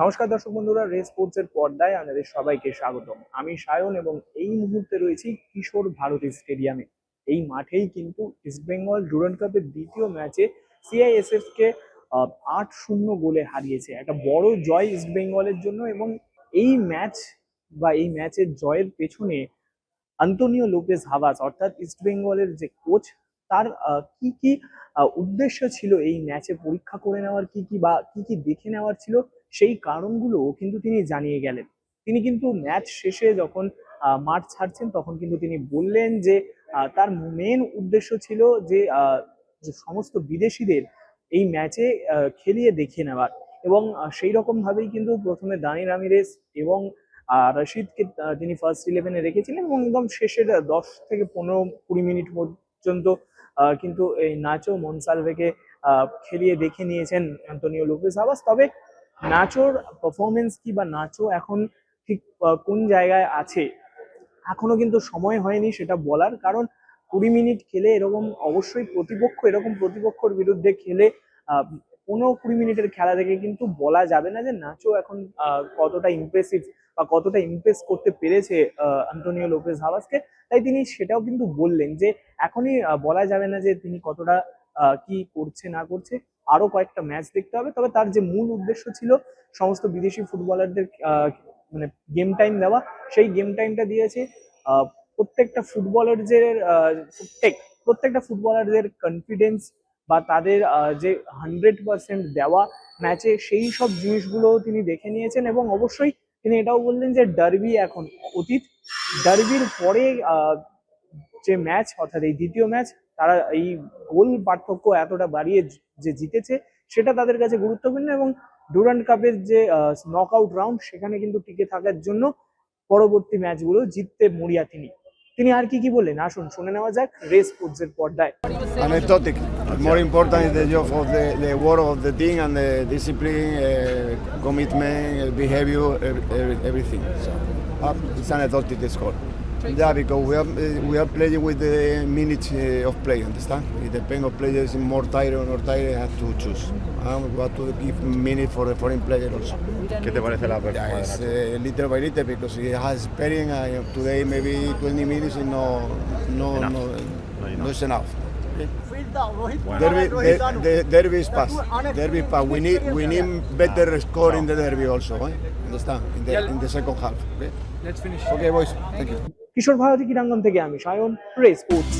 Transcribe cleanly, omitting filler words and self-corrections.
নমস্কার দর্শক বন্ধুরা, রেস স্পোর্টসের পর্দায় আপনাদের সবাইকে স্বাগতম। আমি সায়ন এবং এই মুহূর্তে রয়েছি কিশোর ভারতী স্টেডিয়ামে। এই মাঠেই কিন্তু ইস্টবেঙ্গল ডুরান্ড কাপের দ্বিতীয় ম্যাচে সিআইএসএফ কে 8-0 গোলে হারিয়েছে। একটা বড় জয় ইস্টবেঙ্গলের জন্য এবং এই ম্যাচ এই ম্যাচের জয়ের পেছনে আন্তোনিও লোপেজ হাভাস অর্থাৎ ইস্টবেঙ্গলের যে কোচ, তার কি কি উদ্দেশ্য ছিল এই ম্যাচে পরীক্ষা করে নেওয়ার, কি কি দেখে নেওয়ার ছিল, সেই কারণগুলো কিন্তু তিনি জানিয়ে গেলেন। তিনি কিন্তু ম্যাচ শেষে যখন মাঠ ছাড়ছেন তখন কিন্তু তিনি বললেন যে তার মেন উদ্দেশ্য ছিল যে সমস্ত বিদেশিদের এই ম্যাচে খেলিয়ে দেখিয়ে নেওয়ার। এবং সেই রকম ভাবেই কিন্তু প্রথমে দানি রামিরেস এবং রশিদকে তিনি ফার্স্ট 11-এ রেখেছিলেন এবং একদম শেষের 10 থেকে 15-20 মিনিট পর্যন্ত কিন্তু এই নাচো মনসালভেকে খেলিয়ে দেখে নিয়েছেন অ্যান্তোনিও লোপেজ হাভাস। তবে নাচোর পারফরমেন্স কি বা নাচো এখন ঠিক কোন জায়গায় আছে এখনো কিন্তু সময় হয়নি সেটা বলার। কারণ 20 মিনিট খেলে অবশ্যই এরকম প্রতিপক্ষের বিরুদ্ধে খেলে 15-20 মিনিটের খেলা থেকে কিন্তু বলা যাবে না যে নাচো এখন কতটা ইমপ্রেসিভ বা কতটা ইমপ্রেস করতে পেরেছে আন্তোনিও লোপেজ হাভাসকে। তাই তিনি সেটাও কিন্তু বললেন যে এখনই বলা যাবে না যে তিনি কতটা কি করছে না করছে, আরো কয়েকটা ম্যাচ দেখতে হবে। তবে তার যে মূল উদ্দেশ্য ছিল সমস্ত বিদেশি ফুটবলারদের মানে গেম টাইম দেওয়া, সেই গেম টাইমটা দিয়েছে। প্রত্যেকটা ফুটবলারদের কনফিডেন্স বা তাদের যে 100% দেওয়া ম্যাচে, সেই সব জিনিসগুলো তিনি দেখে নিয়েছেন। এবং অবশ্যই তিনি এটাও বললেন যে ডার্বি এখন অতীত, ডার্বির পরে যে ম্যাচ অর্থাৎ এই দ্বিতীয় ম্যাচ তারা এই গোল পার্থক্য এতটা বাড়িয়ে যে জিতেছে সেটা তাদের কাছে গুরুত্বপূর্ণ। এবং ডুরান্ড কাপের যে নকআউট রাউন্ড সেখানে কিন্তু টিকে থাকার জন্য পরবর্তী ম্যাচগুলো জিততে মরিয়া তিনি আর কি বললেন আসুন শুনে নেওয়া যাক রেস স্পোর্টসের পর্দায়। Anecdotic. More important is the job of the work of the team and the discipline, commitment, behavior, everything. So it's anecdotic the score. Yeah, because we are playing with the minutes of play. Understand? It depends on players more tired or not tired. Have to choose. We have to give minutes for the foreign player also. ¿Qué te parece la Yeah, performance? it's little by little because he has experience. Today maybe 20 minutes is no is enough. Derby is past. Derby is past. We need better score in the derby also. Understand? In the second half. Okay? Let's finish. Okay, boys. Thank you. কিশোর ভারতী ক্রীড়াঙ্গন থেকে আমি Sayan, race sports.